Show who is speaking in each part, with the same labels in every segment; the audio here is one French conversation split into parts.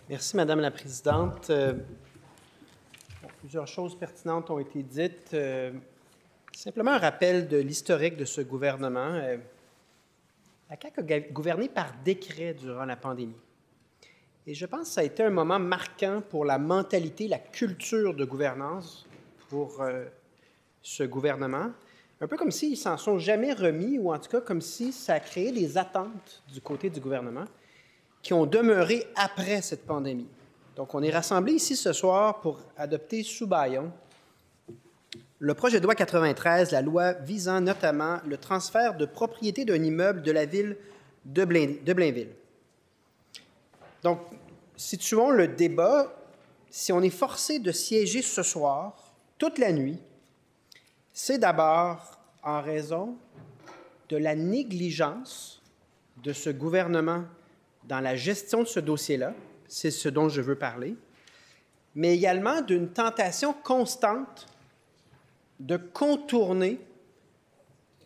Speaker 1: Merci, Madame la Présidente. Plusieurs choses pertinentes ont été dites. Simplement un rappel de l'historique de ce gouvernement. La CAQ a gouverné par décret durant la pandémie. Et je pense que ça a été un moment marquant pour la mentalité, la culture de gouvernance pour ce gouvernement. Un peu comme s'ils ne s'en sont jamais remis, ou en tout cas comme si ça a créé des attentes du côté du gouvernement qui ont demeuré après cette pandémie. Donc, on est rassemblés ici ce soir pour adopter sous bâillon le projet de loi 93, la loi visant notamment le transfert de propriété d'un immeuble de la ville de Blainville. Donc, situons le débat. Si on est forcé de siéger ce soir, toute la nuit, c'est d'abord en raison de la négligence de ce gouvernement dans la gestion de ce dossier-là, c'est ce dont je veux parler, mais également d'une tentation constante de contourner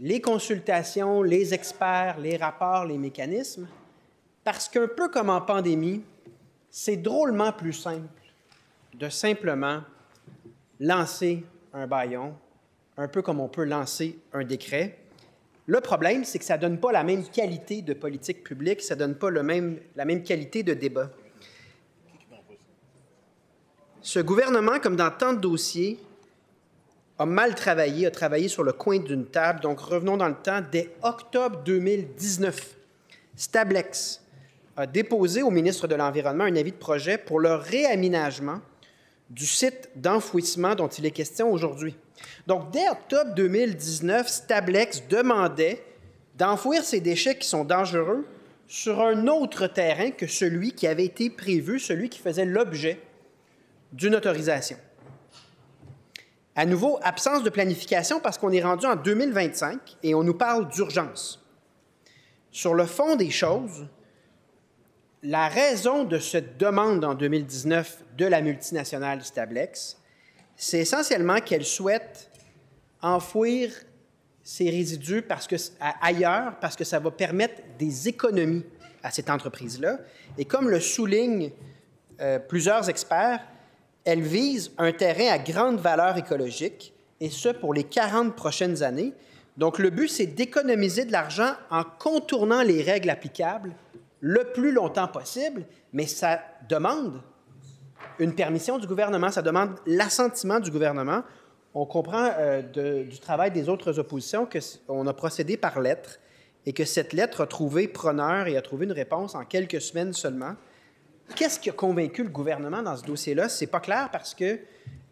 Speaker 1: les consultations, les experts, les rapports, les mécanismes, parce qu'un peu comme en pandémie, c'est drôlement plus simple de simplement lancer un bâillon, un peu comme on peut lancer un décret. Le problème, c'est que ça ne donne pas la même qualité de politique publique, ça ne donne pas la même qualité de débat. Ce gouvernement, comme dans tant de dossiers, a mal travaillé, a travaillé sur le coin d'une table. Donc, revenons dans le temps. Dès octobre 2019, Stablex a déposé au ministre de l'Environnement un avis de projet pour le réaménagement du site d'enfouissement dont il est question aujourd'hui. Donc, dès octobre 2019, Stablex demandait d'enfouir ces déchets qui sont dangereux sur un autre terrain que celui qui avait été prévu, celui qui faisait l'objet d'une autorisation. À nouveau, absence de planification parce qu'on est rendu en 2025 et on nous parle d'urgence. Sur le fond des choses, la raison de cette demande en 2019 de la multinationale Stablex, c'est essentiellement qu'elle souhaite enfouir ces résidus ailleurs parce que ça va permettre des économies à cette entreprise-là. Et comme le soulignent plusieurs experts, elle vise un terrain à grande valeur écologique, et ce pour les 40 prochaines années. Donc, le but, c'est d'économiser de l'argent en contournant les règles applicables le plus longtemps possible, mais ça demande une permission du gouvernement, ça demande l'assentiment du gouvernement. On comprend du travail des autres oppositions qu'on a procédé par lettre et que cette lettre a trouvé preneur et a trouvé une réponse en quelques semaines seulement. Qu'est-ce qui a convaincu le gouvernement dans ce dossier-là? Ce n'est pas clair parce que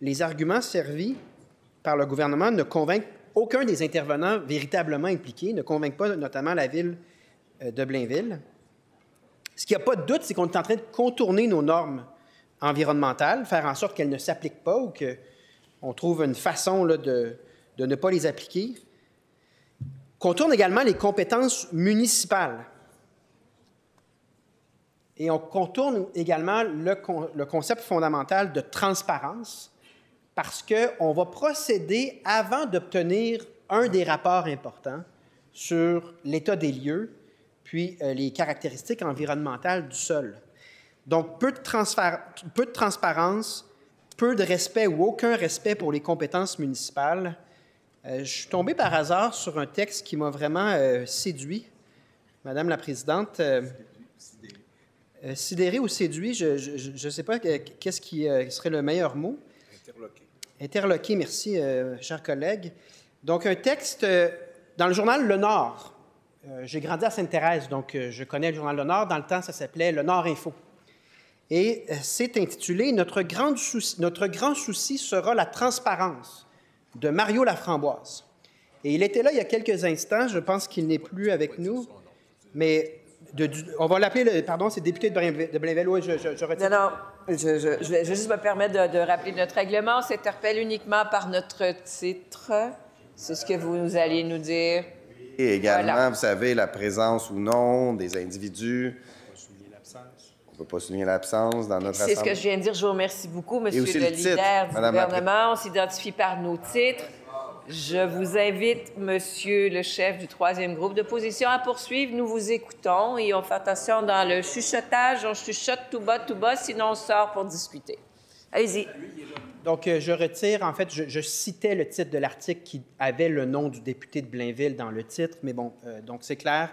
Speaker 1: les arguments servis par le gouvernement ne convainquent aucun des intervenants véritablement impliqués, ne convainquent pas notamment la ville de Blainville. Ce qu'il n'y a pas de doute, c'est qu'on est en train de contourner nos normes environnementales, faire en sorte qu'elles ne s'appliquent pas ou qu'on trouve une façon là, de ne pas les appliquer. Contourne également les compétences municipales. Et on contourne également le concept fondamental de transparence parce qu'on va procéder avant d'obtenir un des rapports importants sur l'état des lieux puis les caractéristiques environnementales du sol. Donc, peu de transparence, peu de respect ou aucun respect pour les compétences municipales. Je suis tombé par hasard sur un texte qui m'a vraiment séduit, Madame la Présidente. Sidéré ou séduit, je ne sais pas qu'est-ce qui serait le meilleur mot. Interloqué. Interloqué, merci, chers collègues. Donc, un texte dans le journal Le Nord. J'ai grandi à Sainte-Thérèse, donc je connais le journal Le Nord. Dans le temps, ça s'appelait Le Nord Info. Et c'est intitulé « Notre grand souci sera la transparence » de Mario Laframboise. Et il était là il y a quelques instants. Je pense qu'il n'est plus avec nous, mais... on va l'appeler, c'est député de Blainville. Oui, je retire.
Speaker 2: Non, je vais juste me permettre de rappeler notre règlement. On s'interpelle uniquement par notre titre. C'est ce que vous allez nous dire.
Speaker 3: Et également,
Speaker 2: voilà.
Speaker 3: Vous savez, la présence ou non des individus. On ne peut pas souligner l'absence dans notre assemblée.
Speaker 2: C'est ce que je viens de dire. Je vous remercie beaucoup, Monsieur le leader du gouvernement. On s'identifie par nos titres. Je vous invite, monsieur le chef du troisième groupe d'opposition, à poursuivre. Nous vous écoutons et on fait attention dans le chuchotage. On chuchote tout bas, sinon on sort pour discuter. Allez-y.
Speaker 1: Donc, je retire, en fait, je citais le titre de l'article qui avait le nom du député de Blainville dans le titre, mais bon, donc c'est clair.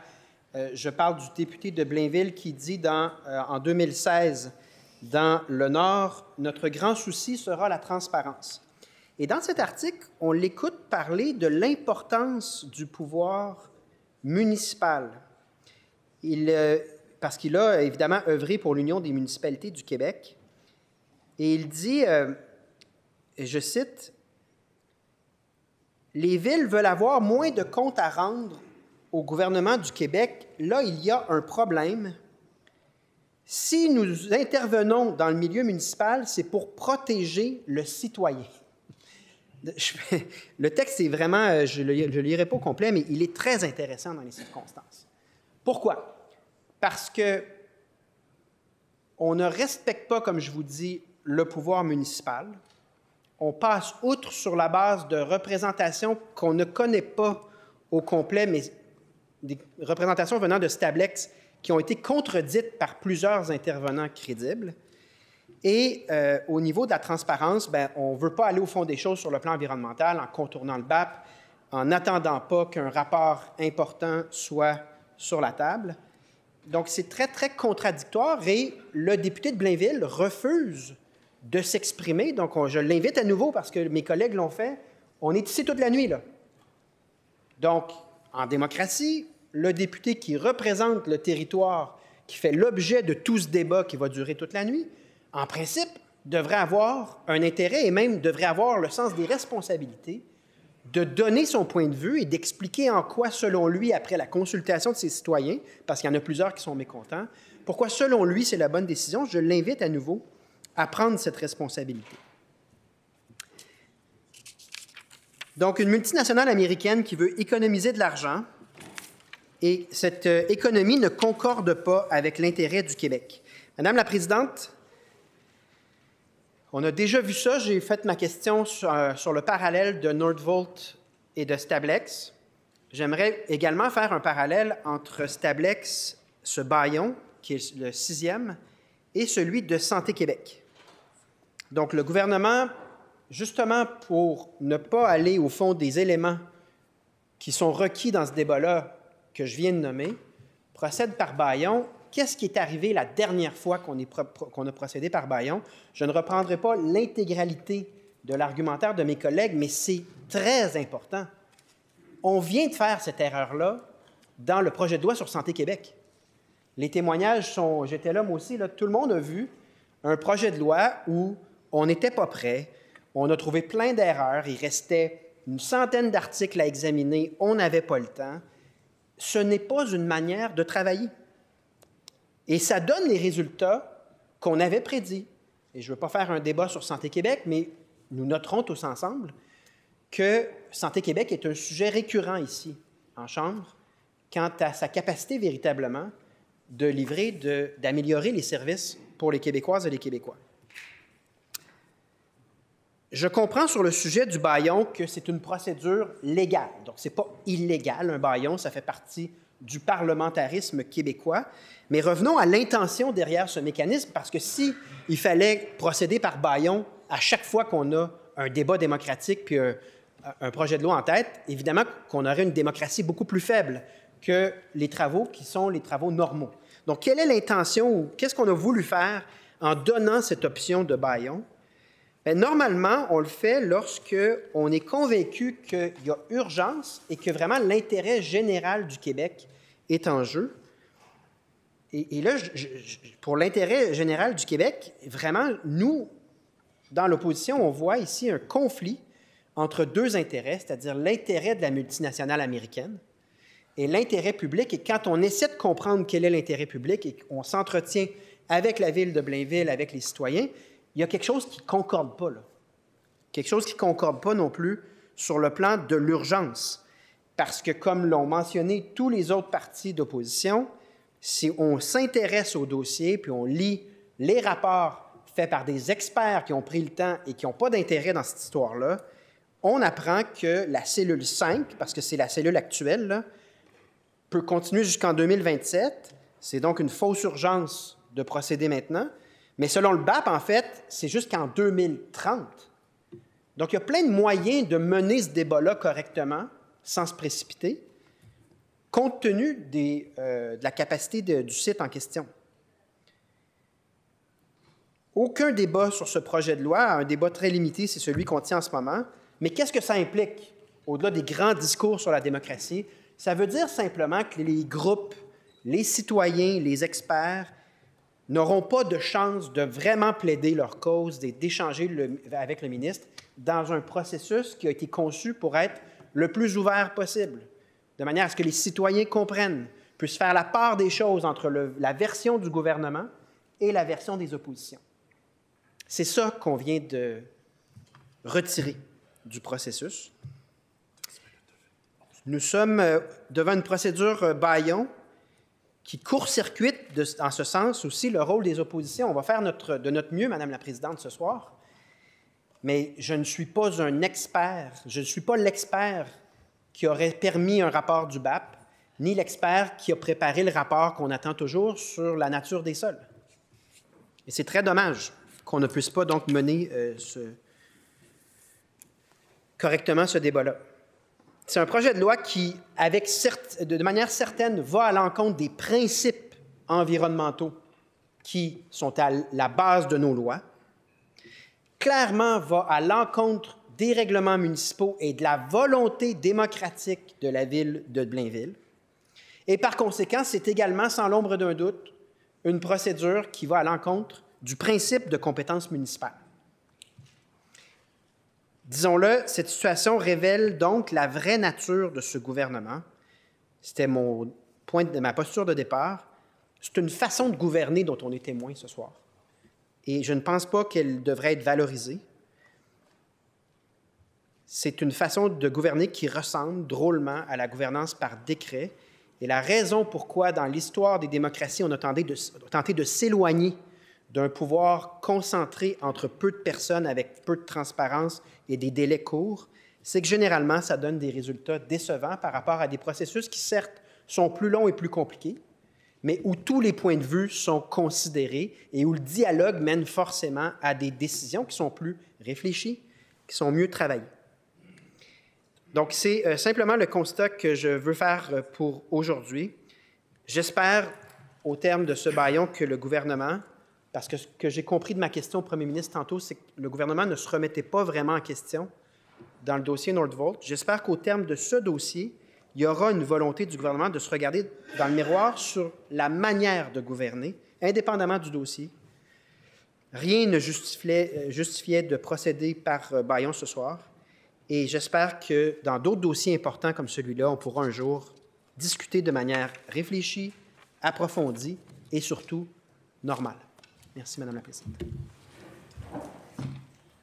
Speaker 1: Je parle du député de Blainville qui dit en 2016, dans le Nord, « Notre grand souci sera la transparence ». Et dans cet article, on l'écoute parler de l'importance du pouvoir municipal. Parce qu'il a évidemment œuvré pour l'Union des municipalités du Québec. Et il dit, et je cite, « Les villes veulent avoir moins de comptes à rendre au gouvernement du Québec. Là, il y a un problème. Si nous intervenons dans le milieu municipal, c'est pour protéger le citoyen. » Le texte est vraiment, je ne le lirai pas au complet, mais il est très intéressant dans les circonstances. Pourquoi? Parce qu'on ne respecte pas, comme je vous dis, le pouvoir municipal. On passe outre sur la base de représentations qu'on ne connaît pas au complet, mais des représentations venant de Stablex qui ont été contredites par plusieurs intervenants crédibles. Et au niveau de la transparence, bien, on ne veut pas aller au fond des choses sur le plan environnemental en contournant le BAP, en n'attendant pas qu'un rapport important soit sur la table. Donc, c'est très, très contradictoire et le député de Blainville refuse de s'exprimer. Donc, je l'invite à nouveau parce que mes collègues l'ont fait. On est ici toute la nuit, là. Donc, en démocratie, le député qui représente le territoire, qui fait l'objet de tout ce débat qui va durer toute la nuit, en principe, devrait avoir un intérêt et même devrait avoir le sens des responsabilités de donner son point de vue et d'expliquer en quoi, selon lui, après la consultation de ses citoyens, parce qu'il y en a plusieurs qui sont mécontents, pourquoi, selon lui, c'est la bonne décision. Je l'invite à nouveau à prendre cette responsabilité. Donc, une multinationale américaine qui veut économiser de l'argent et cette économie ne concorde pas avec l'intérêt du Québec. Madame la Présidente, on a déjà vu ça. J'ai fait ma question sur le parallèle de Nordvolt et de Stablex. J'aimerais également faire un parallèle entre Stablex, ce bâillon, qui est le 6e, et celui de Santé Québec. Donc, le gouvernement, justement pour ne pas aller au fond des éléments qui sont requis dans ce débat-là que je viens de nommer, procède par bâillon. Qu'est-ce qui est arrivé la dernière fois qu'on a procédé par bâillon? Je ne reprendrai pas l'intégralité de l'argumentaire de mes collègues, mais c'est très important. On vient de faire cette erreur-là dans le projet de loi sur Santé Québec. Les témoignages sont... J'étais là, moi aussi, là, tout le monde a vu un projet de loi où on n'était pas prêt, on a trouvé plein d'erreurs, il restait une centaine d'articles à examiner, on n'avait pas le temps. Ce n'est pas une manière de travailler. Et ça donne les résultats qu'on avait prédits. Et je ne veux pas faire un débat sur Santé Québec, mais nous noterons tous ensemble que Santé Québec est un sujet récurrent ici, en Chambre, quant à sa capacité véritablement de livrer, d'améliorer les services pour les Québécoises et les Québécois. Je comprends sur le sujet du bâillon que c'est une procédure légale. Donc, ce n'est pas illégal, un bâillon, ça fait partie du parlementarisme québécois. Mais revenons à l'intention derrière ce mécanisme, parce que s'il fallait procéder par bâillon à chaque fois qu'on a un débat démocratique puis un projet de loi en tête, évidemment qu'on aurait une démocratie beaucoup plus faible que les travaux qui sont les travaux normaux. Donc, quelle est l'intention ou qu'est-ce qu'on a voulu faire en donnant cette option de bâillon? Bien, normalement, on le fait lorsqu'on est convaincu qu'il y a urgence et que vraiment l'intérêt général du Québec est en jeu. Et là, pour l'intérêt général du Québec, vraiment, nous, dans l'opposition, on voit ici un conflit entre deux intérêts, c'est-à-dire l'intérêt de la multinationale américaine et l'intérêt public. Et quand on essaie de comprendre quel est l'intérêt public et qu'on s'entretient avec la ville de Blainville, avec les citoyens, il y a quelque chose qui ne concorde pas, là. Quelque chose qui ne concorde pas non plus sur le plan de l'urgence. Parce que, comme l'ont mentionné tous les autres partis d'opposition, si on s'intéresse au dossier puis on lit les rapports faits par des experts qui ont pris le temps et qui n'ont pas d'intérêt dans cette histoire-là, on apprend que la cellule 5, parce que c'est la cellule actuelle, là, peut continuer jusqu'en 2027. C'est donc une fausse urgence de procéder maintenant. Mais selon le BAP, en fait, c'est jusqu'en 2030. Donc, il y a plein de moyens de mener ce débat-là correctement, sans se précipiter, compte tenu de la capacité du site en question. Aucun débat sur ce projet de loi, un débat très limité, c'est celui qu'on tient en ce moment. Mais qu'est-ce que ça implique, au-delà des grands discours sur la démocratie? Ça veut dire simplement que les groupes, les citoyens, les experts n'auront pas de chance de vraiment plaider leur cause, d'échanger avec le ministre dans un processus qui a été conçu pour être le plus ouvert possible, de manière à ce que les citoyens comprennent, puissent faire la part des choses entre la version du gouvernement et la version des oppositions. C'est ça qu'on vient de retirer du processus. Nous sommes devant une procédure bâillon qui court-circuite, en ce sens aussi, le rôle des oppositions. On va faire de notre mieux, Madame la Présidente, ce soir, mais je ne suis pas un expert, je ne suis pas l'expert qui aurait permis un rapport du BAP, ni l'expert qui a préparé le rapport qu'on attend toujours sur la nature des sols. Et c'est très dommage qu'on ne puisse pas donc mener correctement ce débat-là. C'est un projet de loi qui, de manière certaine, va à l'encontre des principes environnementaux qui sont à la base de nos lois, clairement va à l'encontre des règlements municipaux et de la volonté démocratique de la ville de Blainville. Et par conséquent, c'est également, sans l'ombre d'un doute, une procédure qui va à l'encontre du principe de compétence municipale. Disons-le, cette situation révèle donc la vraie nature de ce gouvernement. C'était ma posture de départ. C'est une façon de gouverner dont on est témoin ce soir. Et je ne pense pas qu'elle devrait être valorisée. C'est une façon de gouverner qui ressemble drôlement à la gouvernance par décret. Et la raison pourquoi, dans l'histoire des démocraties, on a tenté de s'éloigner d'un pouvoir concentré entre peu de personnes avec peu de transparence et des délais courts, c'est que généralement, ça donne des résultats décevants par rapport à des processus qui, certes, sont plus longs et plus compliqués, mais où tous les points de vue sont considérés et où le dialogue mène forcément à des décisions qui sont plus réfléchies, qui sont mieux travaillées. Donc, c'est simplement le constat que je veux faire pour aujourd'hui. J'espère, au terme de ce bâillon, que le gouvernement, parce que ce que j'ai compris de ma question au premier ministre tantôt, c'est que le gouvernement ne se remettait pas vraiment en question dans le dossier Nordvolt. J'espère qu'au terme de ce dossier, il y aura une volonté du gouvernement de se regarder dans le miroir sur la manière de gouverner, indépendamment du dossier. Rien ne justifiait de procéder par bâillon ce soir. Et j'espère que dans d'autres dossiers importants comme celui-là, on pourra un jour discuter de manière réfléchie, approfondie et surtout normale. Merci, Madame la Présidente.